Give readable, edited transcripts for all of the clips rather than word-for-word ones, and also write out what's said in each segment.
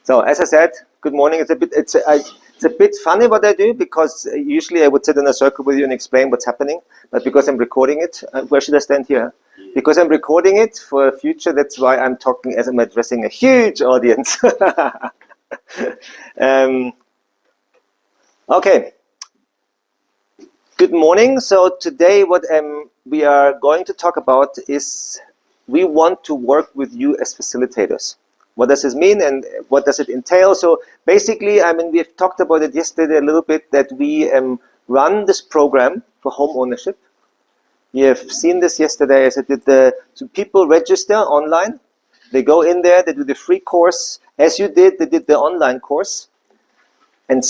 So as I said, good morning. It's a bit funny what I do, because usually I would sit in a circle with you and explain what's happening, but because I'm recording it, where should I stand here? Because I'm recording it for a future, that's why I'm talking as I'm addressing a huge audience. Okay. Good morning. So today what we are going to talk about is we want to work with you as facilitators. What does this mean and what does it entail? So basically, we've talked about it yesterday a little bit, that we run this program for home ownership. You have seen this yesterday as I did so people register online. They go in there, they do the free course. As you did, they did the online course. And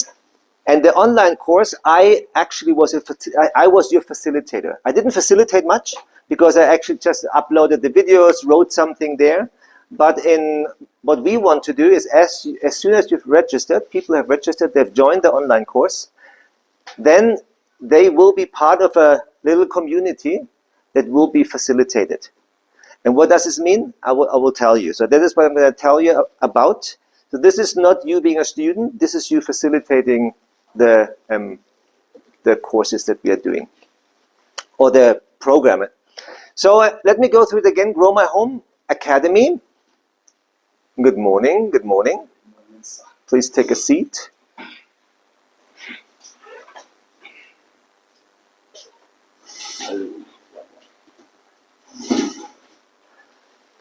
the online course, I actually was I was your facilitator. I didn't facilitate much because I actually just uploaded the videos, wrote something there. But what we want to do is, as soon as you've registered, people have registered, they've joined the online course, then they will be part of a little community that will be facilitated. And what does this mean? I will tell you. So that is what I'm going to tell you about. So this is not you being a student. This is you facilitating the courses that we are doing, or the program. So let me go through it again. Grow My Home Academy. Good morning. Good morning. Please take a seat.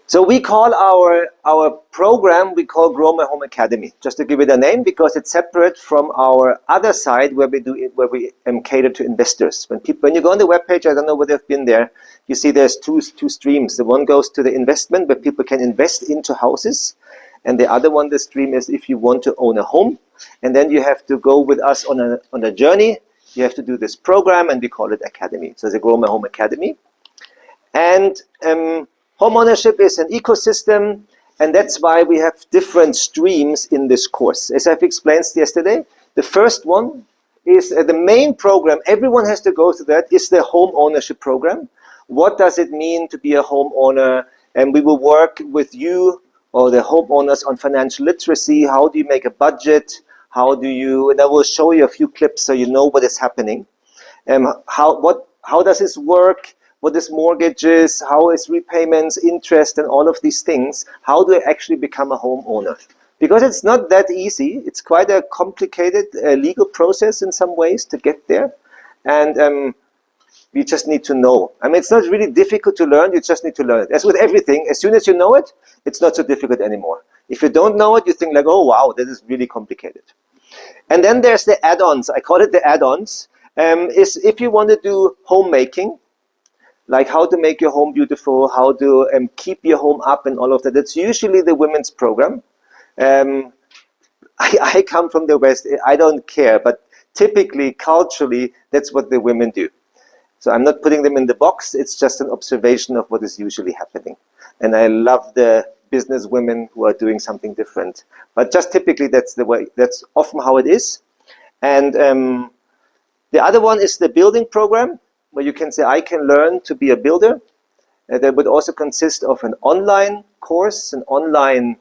So we call our program, we call Grow My Home Academy, just to give it a name, because it's separate from our other side where we cater to investors. When you go on the webpage, I don't know whether you've been there, you see there's two streams. The one goes to the investment, where people can invest into houses, and the other one, the stream, is if you want to own a home, and then you have to go with us on a journey. You have to do this program, and we call it Academy. So it's a Grow My Home Academy, and home ownership is an ecosystem, and that's why we have different streams in this course. As I've explained yesterday, the first one is the main program. Everyone has to go through that. Is the home ownership program. What does it mean to be a homeowner? And we will work with you or the homeowners on financial literacy. How do you make a budget? And I will show you a few clips so you know what is happening. How does this work? What is mortgages, how is repayments, interest, and all of these things. How do I actually become a homeowner? Because it's not that easy. It's quite a complicated legal process in some ways to get there. And we just need to know. It's not really difficult to learn. You just need to learn it. As with everything, as soon as you know it, it's not so difficult anymore. If you don't know it, you think like, oh, wow, that is really complicated. And then there's the add-ons. I call it the add-ons. Is if you want to do homemaking, like how to make your home beautiful, how to keep your home up and all of that. That's usually the women's program. I come from the West, I don't care, but typically, culturally, that's what the women do. So I'm not putting them in the box, it's just an observation of what is usually happening. And I love the business women who are doing something different. But just typically, that's the way, that's often how it is. And the other one is the building program, where you can say, I can learn to be a builder. That would also consist of an online course, an online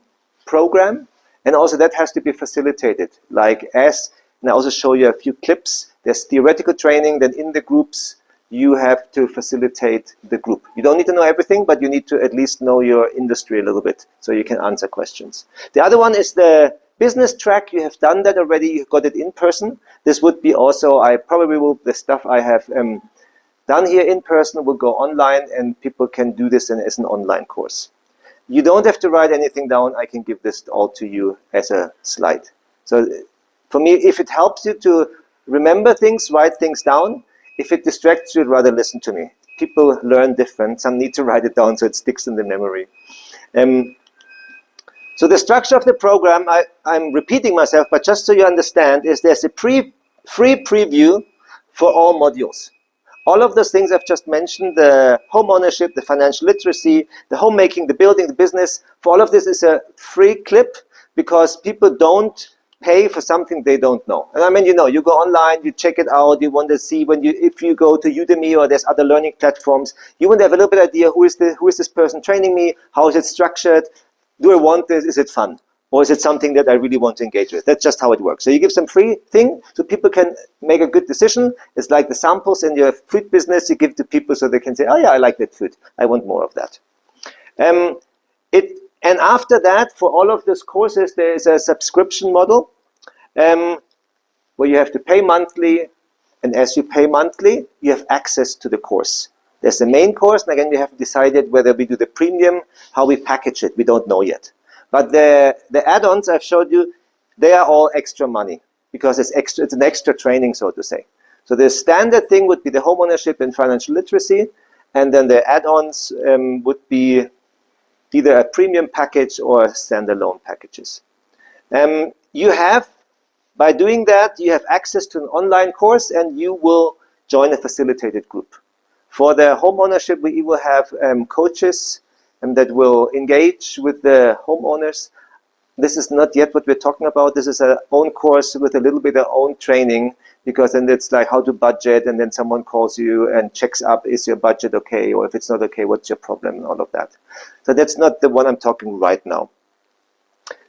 program, and also that has to be facilitated. And I also show you a few clips. There's theoretical training, then in the groups, you have to facilitate the group. You don't need to know everything, but you need to at least know your industry a little bit, so you can answer questions. The other one is the business track. You have done that already, you got it in person. This would be also, I probably will, the stuff I have done here in person will go online, and people can do this as an online course. You don't have to write anything down. I can give this all to you as a slide. So for me, if it helps you to remember things, write things down. If it distracts you, rather listen to me. People learn different. Some need to write it down so it sticks in the memory. So the structure of the program, I'm repeating myself, but just so you understand, is there's a free preview for all modules. All of those things I've just mentioned, the home ownership, the financial literacy, the homemaking, the building, the business, for all of this is a free clip, because people don't pay for something they don't know. And you go online, you check it out, you want to see if you go to Udemy or there's other learning platforms, you want to have a little bit idea who is this person training me, how is it structured. do I want this? Is it fun? Or is it something that I really want to engage with? That's just how it works. So you give some free thing so people can make a good decision. It's like the samples in your food business. You give to people so they can say, oh yeah, I like that food. I want more of that. And after that, for all of those courses, there is a subscription model where you have to pay monthly. And as you pay monthly, you have access to the course. There's the main course, and again, we haven't decided whether we do the premium, how we package it. We don't know yet. But the add-ons I've showed you, they are all extra money because it's an extra training, so to say. So the standard thing would be the home ownership and financial literacy, and then the add-ons would be either a premium package or standalone packages. You have, by doing that, you have access to an online course and you will join a facilitated group. For the home ownership, we will have coaches that will engage with the homeowners. This is not yet what we're talking about. This is our own course with a little bit of own training, because then it's like how to budget, and then someone calls you and checks up, is your budget okay? Or if it's not okay, what's your problem, and all of that. So that's not the one I'm talking right now.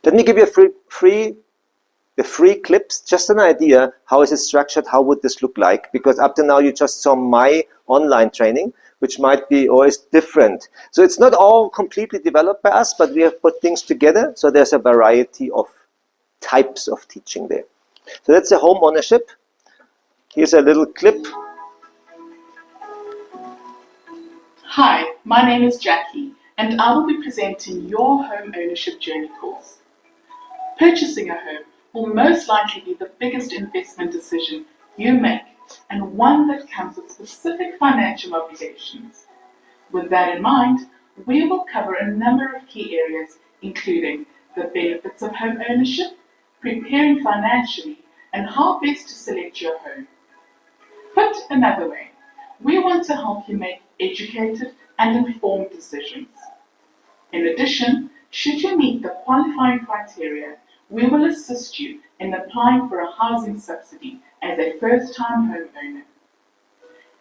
Let me give you the free clips, just an idea, how is it structured, how would this look like? Because up to now you just saw my online training, which might be or is different. So it's not all completely developed by us, but we have put things together, so there's a variety of types of teaching there. So that's the home ownership. Here's a little clip. Hi, my name is Jackie, and I will be presenting your home ownership journey course. Purchasing a home will most likely be the biggest investment decision you make, and one that comes with specific financial obligations. With that in mind, we will cover a number of key areas, including the benefits of home ownership, preparing financially, and how best to select your home. Put another way, we want to help you make educated and informed decisions. In addition, should you meet the qualifying criteria, we will assist you in applying for a housing subsidy as a first-time homeowner.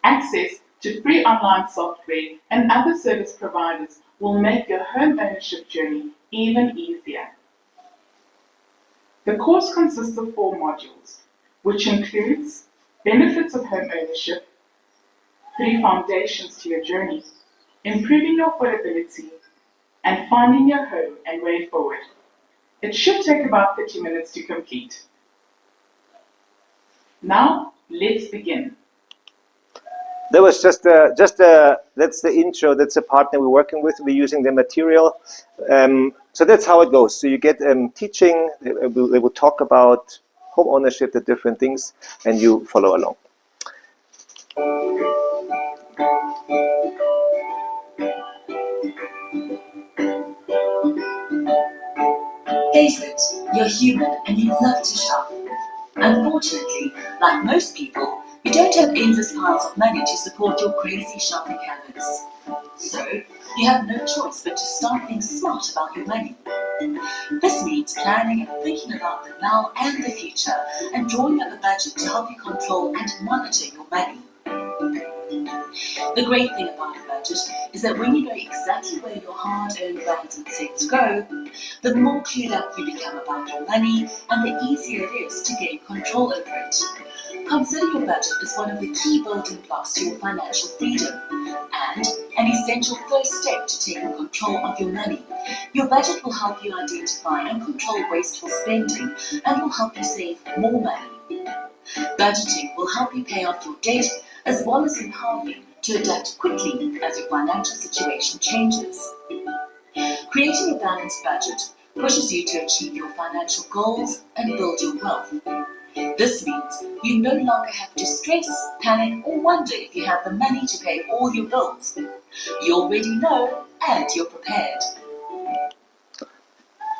Access to free online software and other service providers will make your home ownership journey even easier. The course consists of 4 modules, which includes benefits of home ownership, 3 foundations to your journey, improving your affordability, and finding your home and way forward. It should take about 30 minutes to complete. Now, let's begin. That was that's the intro. That's the partner we're working with. We're using the material. So that's how it goes. So you get teaching. They will talk about home ownership, the different things, and you follow along. Face it, you're human and you love to shop. Unfortunately, like most people, you don't have endless piles of money to support your crazy shopping habits. So, you have no choice but to start being smart about your money. This means planning and thinking about the now and the future, and drawing up a budget to help you control and monitor your money. The great thing about a budget is that when you know exactly where your hard-earned rands and cents go, the more clued up you become about your money and the easier it is to gain control over it. Consider your budget as one of the key building blocks to your financial freedom and an essential first step to taking control of your money. Your budget will help you identify and control wasteful spending and will help you save more money. Budgeting will help you pay off your debt as well as empower you to adapt quickly as your financial situation changes. Creating a balanced budget pushes you to achieve your financial goals and build your wealth. This means you no longer have to stress, panic, or wonder if you have the money to pay all your bills. You already know and you're prepared.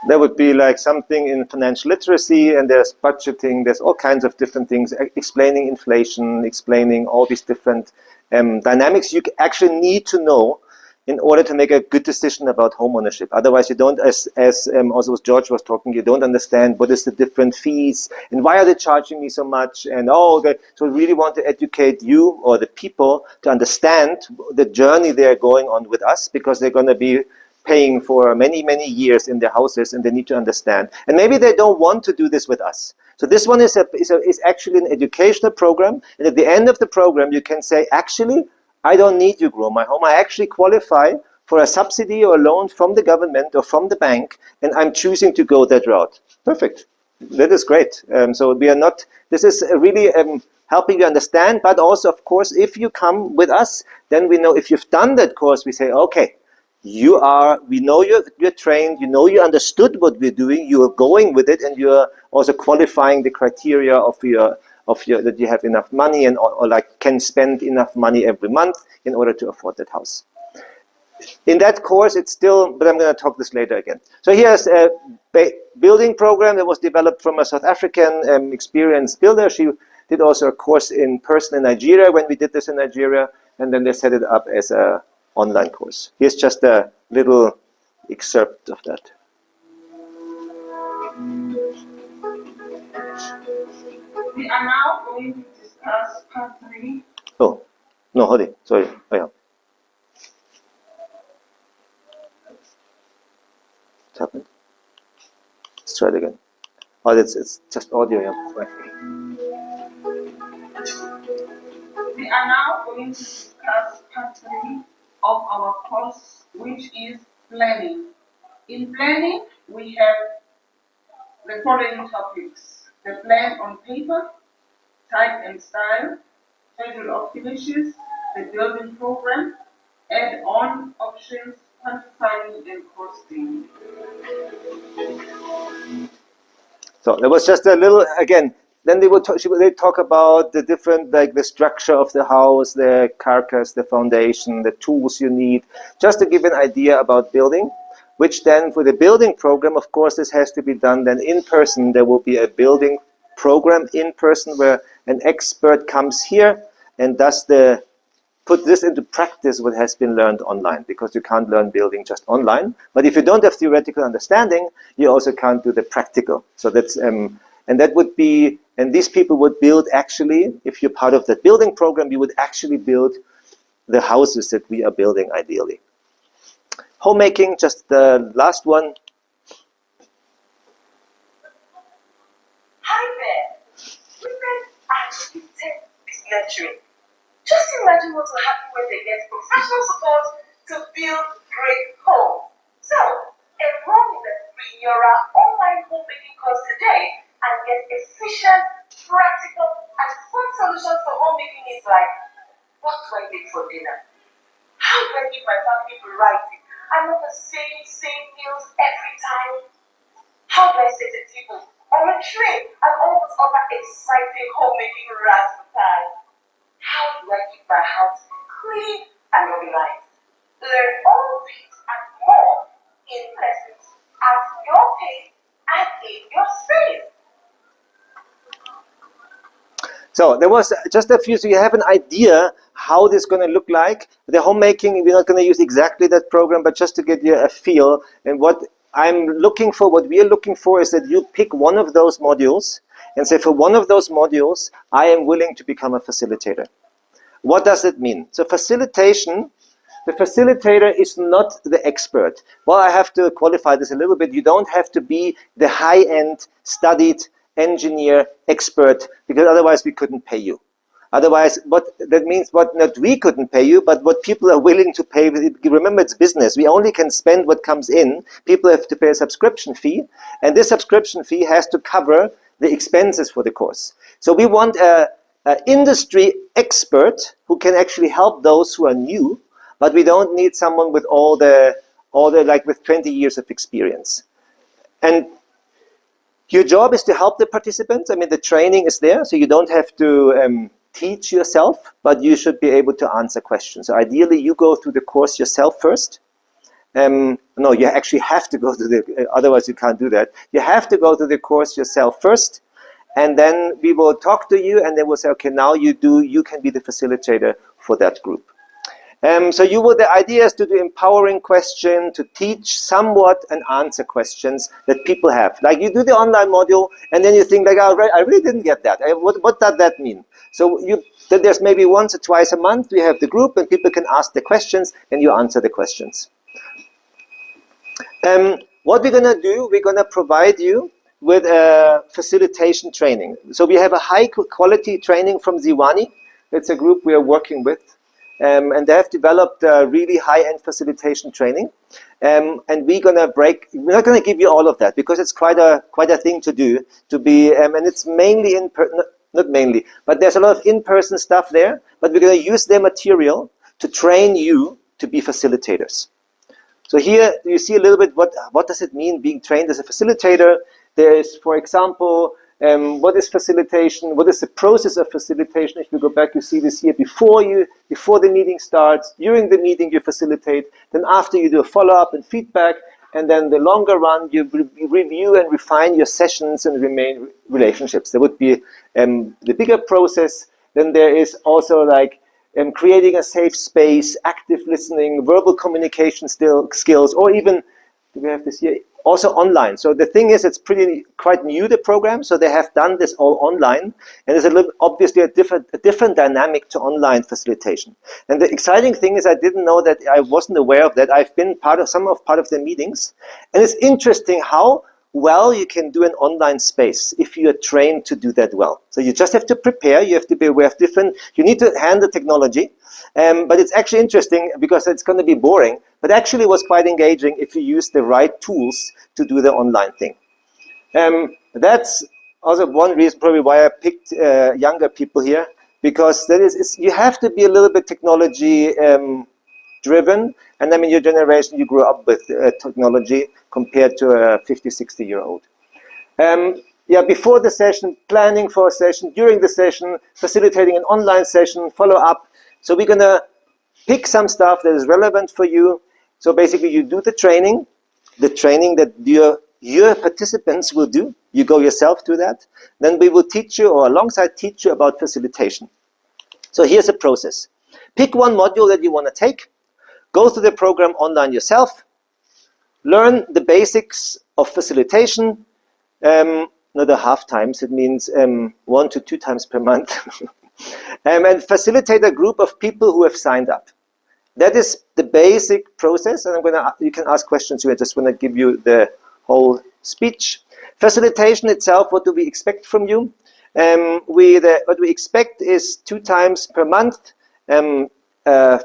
That would be like something in financial literacy, and there's budgeting, there's all kinds of different things, explaining inflation, explaining all these different dynamics you actually need to know in order to make a good decision about home ownership. Otherwise, you don't, as also George was talking, you don't understand what is the different fees and why are they charging me so much, and so we really want to educate you or the people to understand the journey they're going on with us, because they're going to be paying for many, many years in their houses, and they need to understand. And maybe they don't want to do this with us. So this one is actually an educational program. And at the end of the program, you can say, actually, I don't need you, Grow My Home. I actually qualify for a subsidy or a loan from the government or from the bank, and I'm choosing to go that route. Perfect. That is great. So we are not, this is really helping you understand, but also, of course, if you come with us, then we know if you've done that course, we say, okay, we know you're trained, you know you understood what we're doing, you are going with it, and you're also qualifying the criteria of your that you have enough money and or like can spend enough money every month in order to afford that house. In that course, it's still, but I'm going to talk this later again. So here's a building program that was developed from a South African experienced builder. She did also a course in person in Nigeria when we did this in Nigeria, and then they set it up as an online course. Here's just a little excerpt of that. We are now going to discuss part 3. Oh, no, hold it. Sorry. Oh, yeah. What's happened? Let's try it again. Oh, it's just audio. Yeah. We are now going to discuss part 3 of our course, which is planning. In planning, we have the following topics: the plan on paper, type and style, schedule of finishes, the building program, add-on options, quantifying and costing. So there was just a little, again, then they talk about the different, like the structure of the house, the carcass, the foundation, the tools you need, just to give an idea about building, which then for the building program, of course, this has to be done then in person. There will be a building program in person where an expert comes here and does put this into practice what has been learned online, because you can't learn building just online. But if you don't have theoretical understanding, you also can't do the practical. So that's and that would be, and these people would build actually, if you're part of that building program, you would actually build the houses that we are building ideally. Homemaking, just the last one. Hi there. Women architect is nurturing. Just imagine what will happen when they get professional support to build great homes. So, enroll in the free Yora online homemaking course today and get efficient, practical, and fun solutions for homemaking needs like, what do I make for dinner? How do I keep my family variety and not the same meals every time? How do I set a table or a tray and all those other exciting homemaking razzmatazz? How do I keep my house clean and organized? Learn all these and more in lessons at your pace and in your space. So there was just a few, so you have an idea how this is going to look like. The homemaking, we're not going to use exactly that program, but just to get you a feel. And what I'm looking for, what we are looking for is that you pick one of those modules and say, for one of those modules, I am willing to become a facilitator. What does it mean? So facilitation, the facilitator is not the expert. Well, I have to qualify this a little bit. You don't have to be the high-end, studied engineer expert, because otherwise we couldn't pay you. Otherwise, what that means, what not we couldn't pay you, but what people are willing to pay. Remember, it's business. We only can spend what comes in. People have to pay a subscription fee, and this subscription fee has to cover the expenses for the course. So we want an industry expert who can actually help those who are new, but we don't need someone with all the like with 20 years of experience. And your job is to help the participants. I mean, the training is there, so you don't have to teach yourself, but you should be able to answer questions. So ideally, you go through the course yourself first. No, you actually have to go to the, otherwise you can't do that. You have to go to the course yourself first, and then we will talk to you, and then we'll say, okay, now you can be the facilitator for that group. So the idea is to do empowering question, to teach somewhat and answer questions that people have. Like you do the online module, and then you think like, oh, I really didn't get that. What does that mean? So then there's maybe once or twice a month we have the group, and people can ask the questions, and you answer the questions. What we're going to do, we're going to provide you with a facilitation training. So we have a high quality training from Ziwani. It's a group we are working with. And they have developed a really high-end facilitation training. And we're not going to give you all of that because it's quite a thing to do. And it's mainly not mainly, but there's a lot of in-person stuff there. But we're going to use their material to train you to be facilitators. So here you see a little bit what does it mean being trained as a facilitator. There is, for example, what is facilitation? What is the process of facilitation? If you go back, you see this here before the meeting starts. During the meeting, you facilitate. Then after, you do a follow-up and feedback. And then the longer run, you review and refine your sessions and remain relationships. There would be the bigger process. Then there is also like creating a safe space, active listening, verbal communication skills, or even, do we have this here? Also online. So the thing is, it's quite new, the program. So they have done this all online, and there's obviously a different dynamic to online facilitation. And the exciting thing is, I didn't know that. I wasn't aware of that. I've been part of the meetings, and it's interesting how well you can do an online space if you are trained to do that well. So you just have to prepare. You have to be aware of you need to handle technology. But it's actually interesting because it's going to be boring, but actually it was quite engaging if you use the right tools to do the online thing. That's also one reason probably why I picked younger people here, because you have to be a little bit technology driven, and I mean your generation, you grew up with technology compared to a 50, 60-year-old. Before the session, planning for a session, during the session, facilitating an online session, follow up. So we're going to pick some stuff that is relevant for you. So basically you do the training that your participants will do. You go yourself to that. Then we will teach you, or alongside teach you, about facilitation. So here's the process. Pick one module that you want to take. Go through the program online yourself. Learn the basics of facilitation. Not a half times, it means 1 to 2 times per month. And facilitate a group of people who have signed up. That is the basic process, and you can ask questions here. I just want to give you the whole speech. Facilitation itself, what do we expect from you? What we expect is 2 times per month,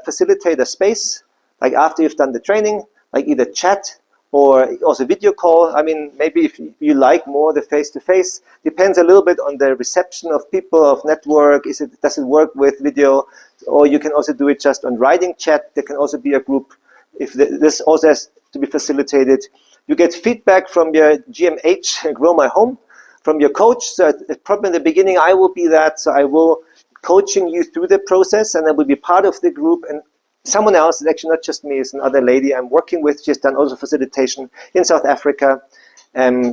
facilitate a space, like after you've done the training, like either chat or also video call. I mean, maybe if you like more the face-to-face, depends a little bit on the reception of people, of network. Does it work with video? Or you can also do it just on writing chat. There can also be a group. If this also has to be facilitated. You get feedback from your GMH, Grow My Home, from your coach. So probably in the beginning, I will be that. So I will coaching you through the process, and I will be part of the group. And someone else, it's actually not just me, it's another lady I'm working with. She's done also facilitation in South Africa.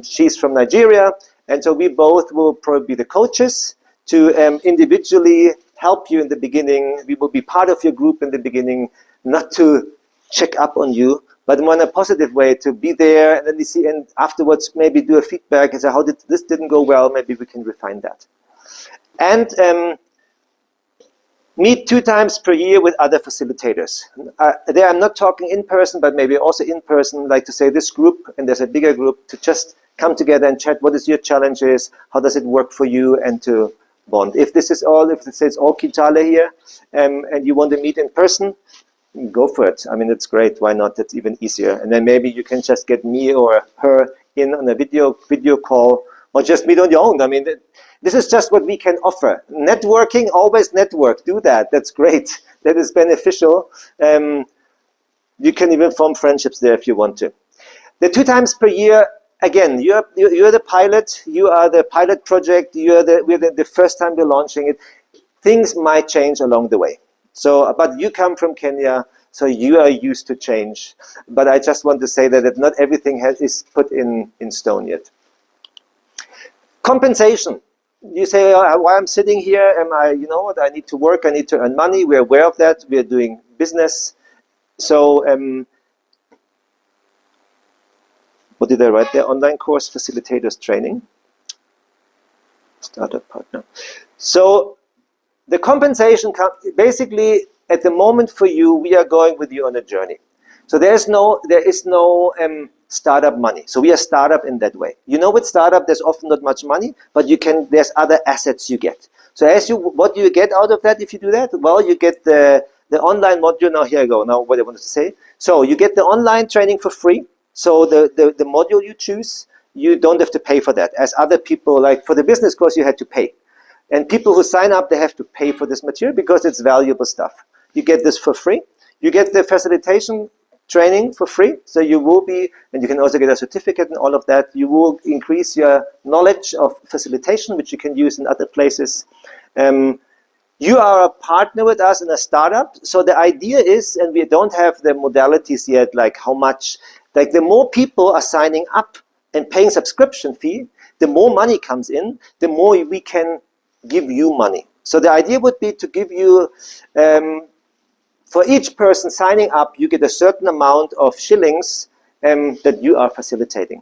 She's from Nigeria. And so we both will probably be the coaches to individually help you in the beginning. We will be part of your group in the beginning, not to check up on you, but more in a positive way, to be there, and then we see, and afterwards maybe do a feedback and say, this didn't go well, maybe we can refine that. And meet 2 times per year with other facilitators. There I'm not talking in person, but maybe also in person, like to say this group, and there's a bigger group, to just come together and chat. What is your challenges? How does it work for you? And to bond. If it's all Kitale here, and you want to meet in person, go for it. I mean, it's great. Why not? It's even easier. And then maybe you can just get me or her in on a video call, or just meet on your own. I mean, this is just what we can offer. Networking, always network. Do that. That's great. That is beneficial. You can even form friendships there if you want to. The 2 times per year, again, you're the pilot. You are the pilot project. We're the first time we're launching it. Things might change along the way. So, but you come from Kenya, so you are used to change. But I just want to say that not everything is put in stone yet. Compensation. You say, why I'm sitting here, I need to work, I need to earn money. We're aware of that. We're doing business. So, what did I write there? Online course, facilitators training. Startup partner. So, the compensation, basically, at the moment for you, we are going with you on a journey. So there is no startup money. So we are startup in that way. You know, with startup, there's often not much money, but there's other assets you get. So what do you get out of that if you do that? Well, you get the online module. Now here I go. Now what I wanted to say. So you get the online training for free. So the module you choose, you don't have to pay for that. As other people, like for the business course, you had to pay. And people who sign up, they have to pay for this material because it's valuable stuff. You get this for free. You get the facilitation training for free. So you will be, and you can also get a certificate and all of that. You will increase your knowledge of facilitation, which you can use in other places. You are a partner with us in a startup. So the idea is, and we don't have the modalities yet, like how much, like the more people are signing up and paying subscription fee, the more money comes in, the more we can give you money. So the idea would be to give you, for each person signing up, you get a certain amount of shillings that you are facilitating.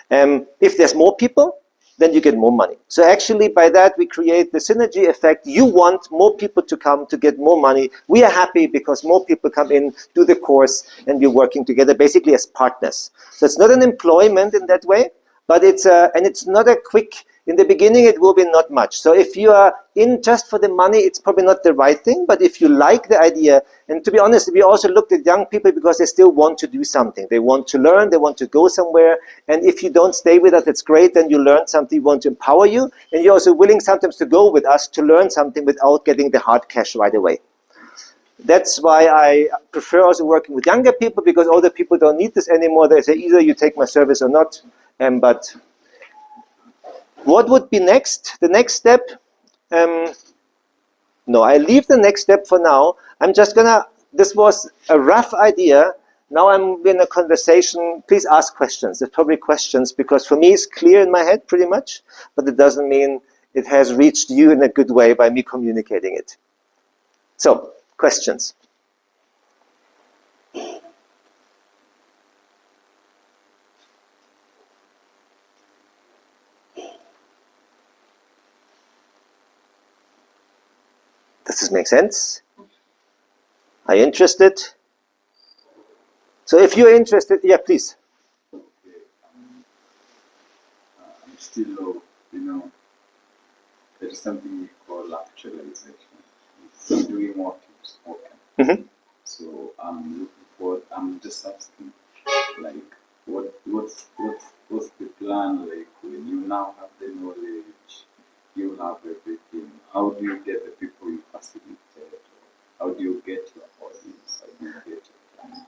If there's more people, then you get more money. So actually by that we create the synergy effect. You want more people to come to get more money. We are happy because more people come in, do the course, and we're working together basically as partners. So it's not an employment in that way, but it's not a quick, in the beginning it will be not much. So if you are in just for the money, it's probably not the right thing, but if you like the idea, and to be honest, we also looked at young people because they still want to do something. They want to learn, they want to go somewhere, and if you don't stay with us, it's great, then you learn something, we want to empower you, and you're also willing sometimes to go with us to learn something without getting the hard cash right away. That's why I prefer also working with younger people, because older people don't need this anymore. They say either you take my service or not, but what would be next? The next step, no, I leave the next step for now. I'm just gonna, this was a rough idea. Now I'm in a conversation. Please ask questions. There's probably questions, because for me it's clear in my head pretty much, but it doesn't mean it has reached you in a good way by me communicating it. So, questions? Does this make sense? Are you interested? So if you're interested, yeah, please. Okay, I'm still low, there is something we call actualization. It's doing what you've spoken. Mm-hmm. So I'm looking for, I'm just asking, like, what's the plan, like, when you now have the knowledge, you have everything, how do you get the people you facilitate? How do you get your audience? How do you get your clients?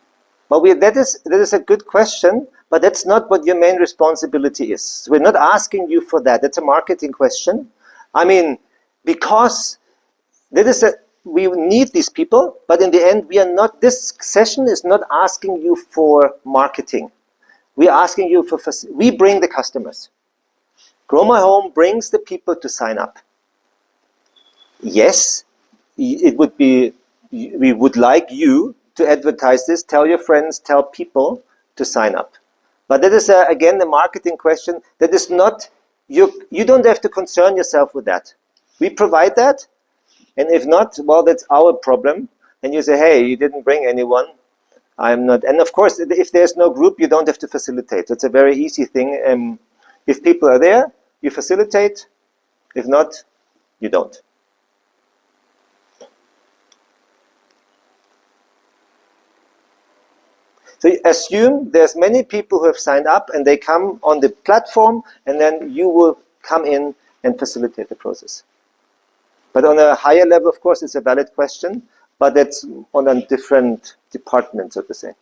Well, that is a good question, but that's not what your main responsibility is. We're not asking you for that. That's a marketing question. I mean, because we need these people, but in the end, this session is not asking you for marketing. We're asking you we bring the customers. Grow My Home brings the people to sign up. Yes, it would be, we would like you to advertise this, tell your friends, tell people to sign up. But that is, again, the marketing question. That is not, you don't have to concern yourself with that. We provide that, and if not, well, that's our problem. And you say, hey, you didn't bring anyone. I'm not. And of course, if there's no group, you don't have to facilitate. It's a very easy thing. If people are there, you facilitate. If not, you don't. So you assume there's many people who have signed up and they come on the platform, and then you will come in and facilitate the process. But on a higher level, of course, it's a valid question, but that's on a different department, so to say.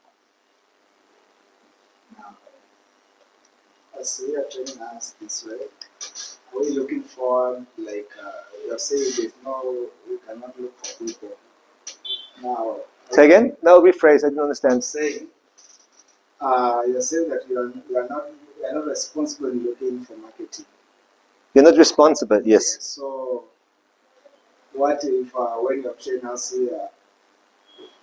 As we are training us this way, are we looking for, like, you are saying we cannot look for people. Now, Say again? No, rephrase, I didn't understand. Saying, you're saying that you are not responsible in looking for marketing. You're not responsible, yes. So, what if when you're training us here,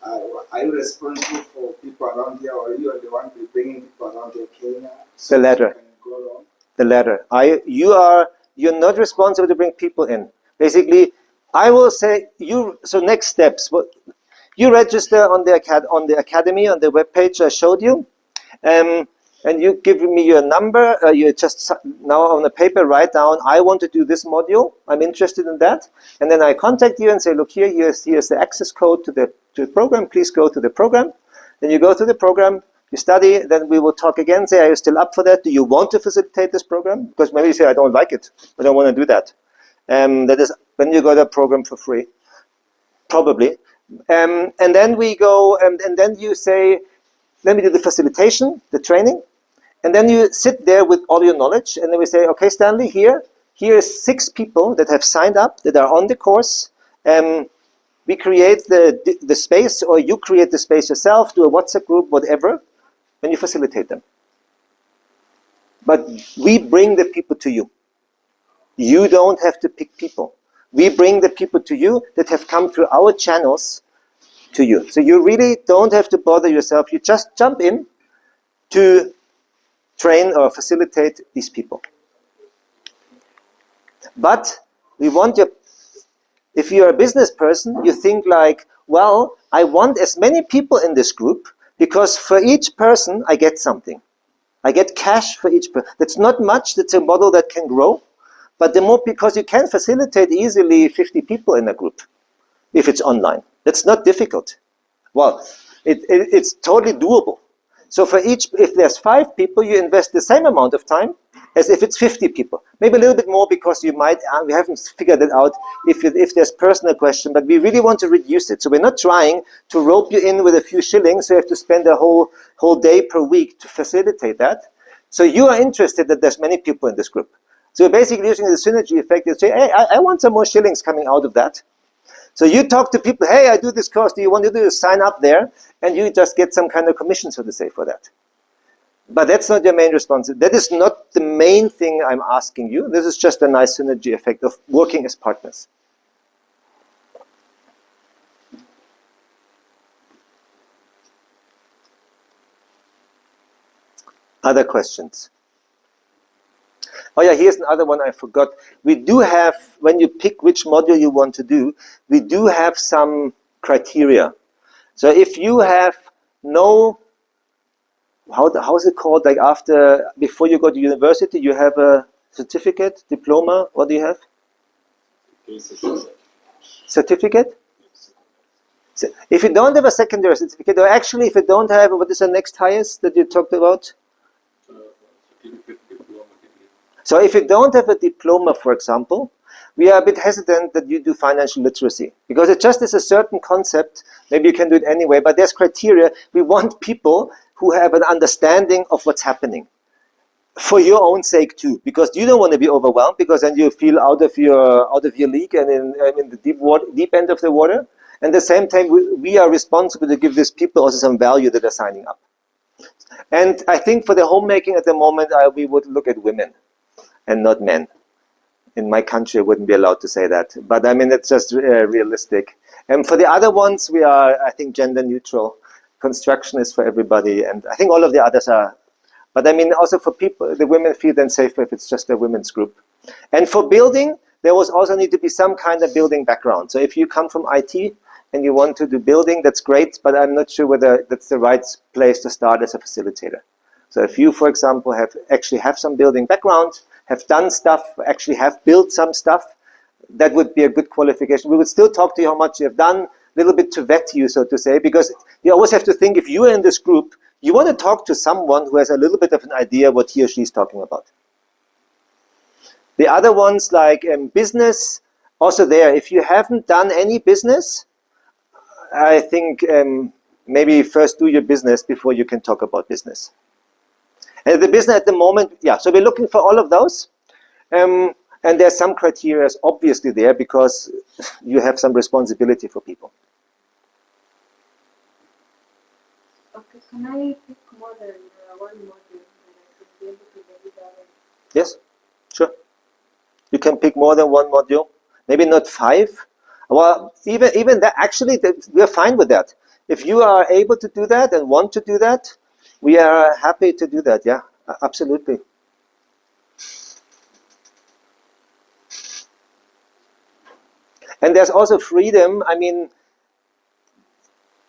are you responsible for people around here, or you are the one bringing people around here, Kenya? So The latter. Go The latter. You're not responsible to bring people in. Basically, I will say so next steps. You register on the academy, on the webpage I showed you. and you give me your number. You just now on the paper write down, I want to do this module. I'm interested in that. And then I contact you and say, look, here's the access code to the program. Please go to the program. Then you go to the program, you study, then we will talk again, say, are you still up for that? Do you want to facilitate this program? Because maybe you say, I don't like it. I don't want to do that. That is when you go to a program for free, probably. And then we go, and then you say, let me do the facilitation, the training. And then you sit there with all your knowledge, and then we say, okay, Stanley, here is 6 people that have signed up, that are on the course. We create the space, or you create the space yourself, do a WhatsApp group, whatever, and you facilitate them. But we bring the people to you. You don't have to pick people. We bring the people to you that have come through our channels to you. So you really don't have to bother yourself. You just jump in to train or facilitate these people. But we want your, if you're a business person, you think like, well, I want as many people in this group because for each person I get something. I get cash for each person. That's not much, that's a model that can grow. But the more, because you can facilitate easily 50 people in a group if it's online. That's not difficult. Well, it's totally doable. So for each, if there's 5 people, you invest the same amount of time as if it's 50 people. Maybe a little bit more because you might, we haven't figured it out if there's personal question, but we really want to reduce it. So we're not trying to rope you in with a few shillings, so you have to spend a whole day per week to facilitate that. So you are interested that there's many people in this group. So you're basically using the synergy effect. You say, hey, I want some more shillings coming out of that. So you talk to people, hey, I do this course, do you want to do this? Sign up there, and you just get some kind of commission, so to say, for that. But that's not your main responsibility. That is not the main thing I'm asking you. This is just a nice synergy effect of working as partners. Other questions? Oh yeah, here's another one I forgot. We do have, when you pick which module you want to do, we do have some criteria. So if you have no, how is it called? Like before you go to university, you have a certificate, diploma. What do you have? Certificate? So if you don't have a secondary certificate, or actually if you don't have, what is the next highest that you talked about? So if you don't have a diploma, for example, we are a bit hesitant that you do financial literacy because it just is a certain concept. Maybe you can do it anyway, but there's criteria. We want people who have an understanding of what's happening for your own sake too, because you don't want to be overwhelmed because then you feel out of your league and in the deep end of the water. And at the same time, we are responsible to give these people also some value that are signing up. And I think for the homemaking at the moment, we would look at women and not men. In my country, I wouldn't be allowed to say that. But I mean, it's just realistic. And for the other ones, we are, I think, gender neutral. Construction is for everybody. And I think all of the others are. But I mean, also for people, the women feel then safer if it's just a women's group. And for building, there was also need to be some kind of building background. So if you come from IT and you want to do building, that's great. But I'm not sure whether that's the right place to start as a facilitator. So if you, for example, have some building background, have done stuff, actually have built some stuff, that would be a good qualification. We would still talk to you how much you have done, a little bit to vet you, so to say, because you always have to think if you are in this group, you want to talk to someone who has a little bit of an idea what he or she is talking about. The other ones like business, also there, if you haven't done any business, I think maybe first do your business before you can talk about business. And the business at the moment, yeah, so we're looking for all of those. And there's some criteria obviously there because you have some responsibility for people. Okay, can I pick more than one module that I could be able to deliver? Yes, sure. You can pick more than one module, maybe not 5. Well, even that, actually, we're fine with that. If you are able to do that and want to do that, we are happy to do that, yeah, absolutely. And there's also freedom. I mean,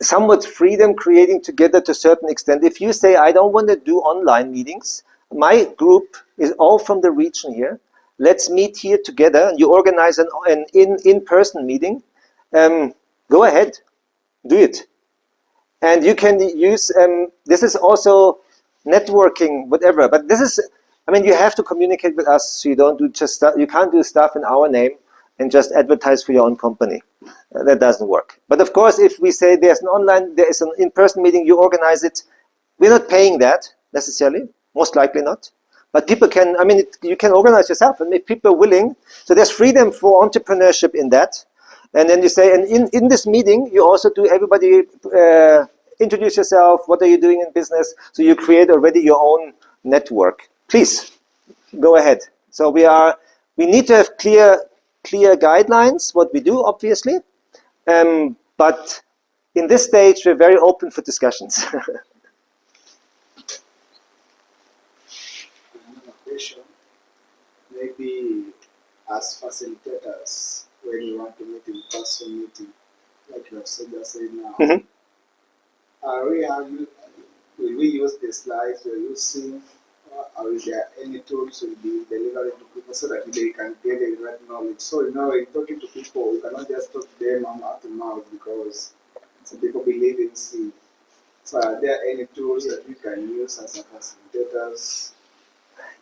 somewhat freedom creating together to a certain extent. If you say, I don't want to do online meetings, my group is all from the region here. Let's meet here together. You organize an in-person meeting. Go ahead, do it. And you can use, this is also networking, whatever. But this is, I mean, you have to communicate with us, so you don't do just stuff, you can't do stuff in our name and just advertise for your own company. That doesn't work. But of course, if we say there is an in-person meeting, you organize it, we're not paying that necessarily, most likely not. But people can, I mean, you can organize yourself, and if people are willing, so there's freedom for entrepreneurship in that. And then you say, and in this meeting, you also do everybody introduce yourself, what are you doing in business, so you create already your own network. Please, go ahead. So we need to have clear guidelines, what we do, obviously. But in this stage, we're very open for discussions. Another question, maybe as facilitators, when you want to meet in person meeting, like you have said now, Mhm. Will we use the slides we're using, or is there any tools will be delivered to people so that they can get the right knowledge? So in talking to people, you cannot just talk to them mouth to mouth because some people believe in seed. So are there any tools that we can use as a facilitators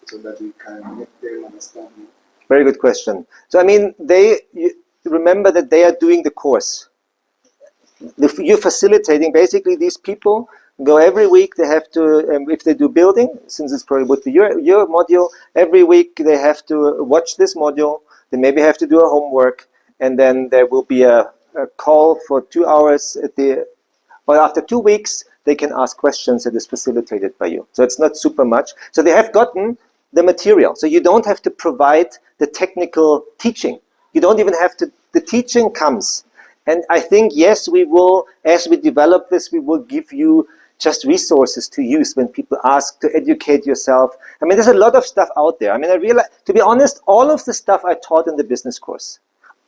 so that we can make them understand more? Very good question. So I mean, you remember that they are doing the course. You're facilitating. Basically, these people go every week. They have to, if they do building, since it's probably would be your module, every week they have to watch this module. They maybe have to do a homework, and then there will be a call for 2 hours but after 2 weeks, they can ask questions that is facilitated by you. So it's not super much. So they have gotten the material. So you don't have to provide the technical teaching. You don't even have to, the teaching comes. And I think, yes, we will, as we develop this, we will give you just resources to use when people ask to educate yourself. I mean, there's a lot of stuff out there. I mean, I realize, to be honest, all of the stuff I taught in the business course,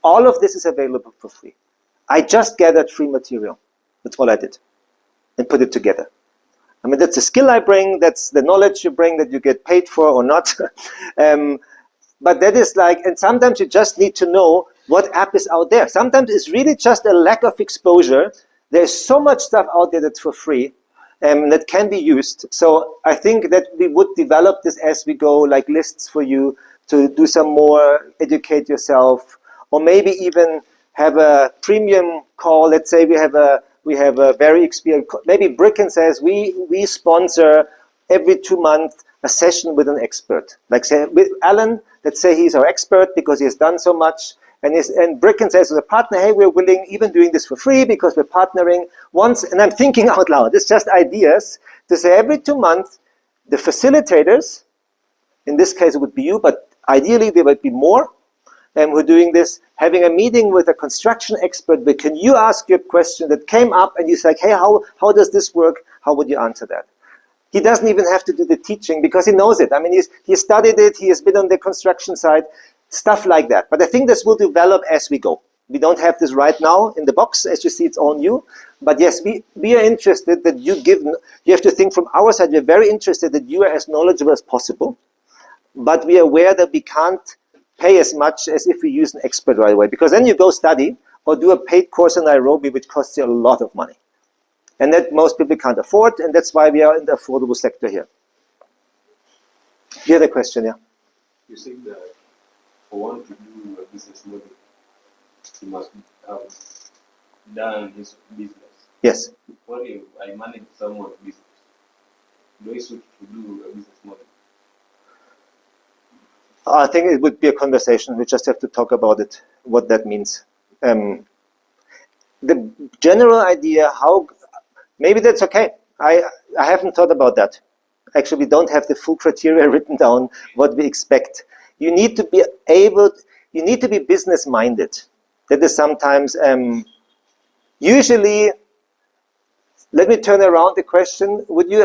all of this is available for free. I just gathered free material. That's all I did. And put it together. I mean, that's the skill I bring, that's the knowledge you bring that you get paid for or not. But that is like, and sometimes you just need to know what app is out there. Sometimes it's really just a lack of exposure. There's so much stuff out there that's for free that can be used. So I think that we would develop this as we go, like lists for you to do some more, educate yourself, or maybe even have a premium call. Let's say we have a very experienced, maybe Bricken says we sponsor every 2 months a session with an expert. Like say with Alan, let's say he's our expert because he has done so much. And Bricken says as a partner, hey, we're willing, even doing this for free because we're partnering once. And I'm thinking out loud, it's just ideas to say every 2 months, the facilitators, in this case it would be you, but ideally there would be more, and we're doing this, having a meeting with a construction expert, but can you ask your question that came up and you say, hey, how does this work? How would you answer that? He doesn't even have to do the teaching because he knows it. I mean, he studied it, he has been on the construction side, stuff like that. But I think this will develop as we go. We don't have this right now in the box. As you see, it's all new. But yes, we are interested that you have to think from our side, we're very interested that you are as knowledgeable as possible. But we are aware that we can't pay as much as if we use an expert right away. Because then you go study or do a paid course in Nairobi, which costs you a lot of money. And that most people can't afford, and that's why we are in the affordable sector here. The other question, yeah? You think that for one to do a business model, he must have done his business. Yes. What if I manage someone's business? Do I switch to do a business model? I think it would be a conversation. We just have to talk about it, what that means. The general idea, maybe that's okay. I haven't thought about that. Actually, we don't have the full criteria written down, what we expect. You need to be you need to be business-minded. That is sometimes, usually, let me turn around the question. Would you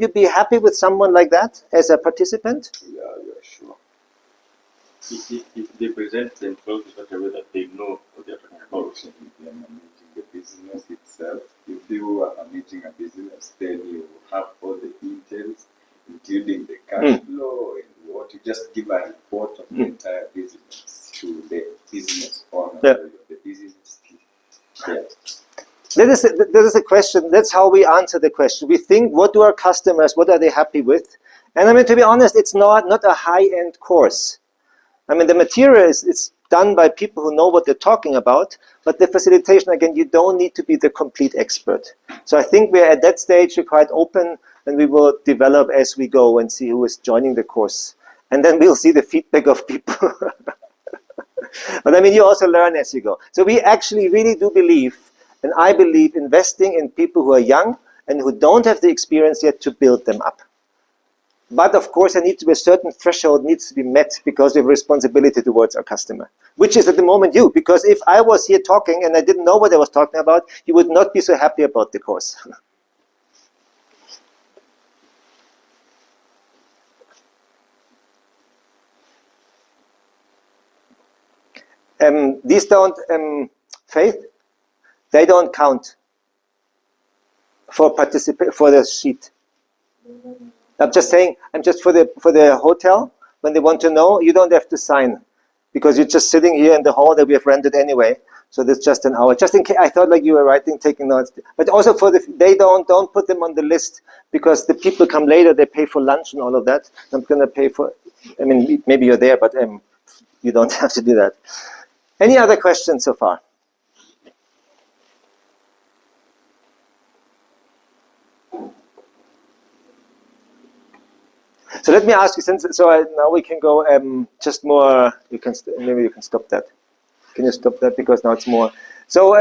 be happy with someone like that as a participant? Yeah, sure. If they present themselves in such a way that they know what they're talking about. business itself. If you are managing a business, then you have all the details, including the cash flow and what you just give a report of the entire business to the business owner Yeah. or the business team. Yeah. That is a question. That's how we answer the question. We think, what do our customers, what are they happy with? And I mean, to be honest, it's not a high-end course. I mean, the material it's done by people who know what they're talking about, but the facilitation, again, you don't need to be the complete expert. So I think we're at that stage, we're quite open, and we will develop as we go and see who is joining the course. And then we'll see the feedback of people. But I mean, you also learn as you go. So we actually really do believe, and I believe, investing in people who are young and who don't have the experience yet to build them up. But of course, there needs to be a certain threshold needs to be met because we have responsibility towards our customer, which is at the moment you. Because if I was here talking and I didn't know what I was talking about, you would not be so happy about the course. These don't, Faith, they don't count for the sheet. I'm just saying, I'm just for the hotel, when they want to know, you don't have to sign because you're just sitting here in the hall that we have rented anyway. So that's just an hour. Just in case, I thought like you were writing, taking notes. But also they don't put them on the list because the people come later, they pay for lunch and all of that. I'm going to pay for, I mean, maybe you're there, but you don't have to do that. Any other questions so far? So let me ask you, now we can go just more, maybe you can stop that. Can you stop that? Because now it's more. So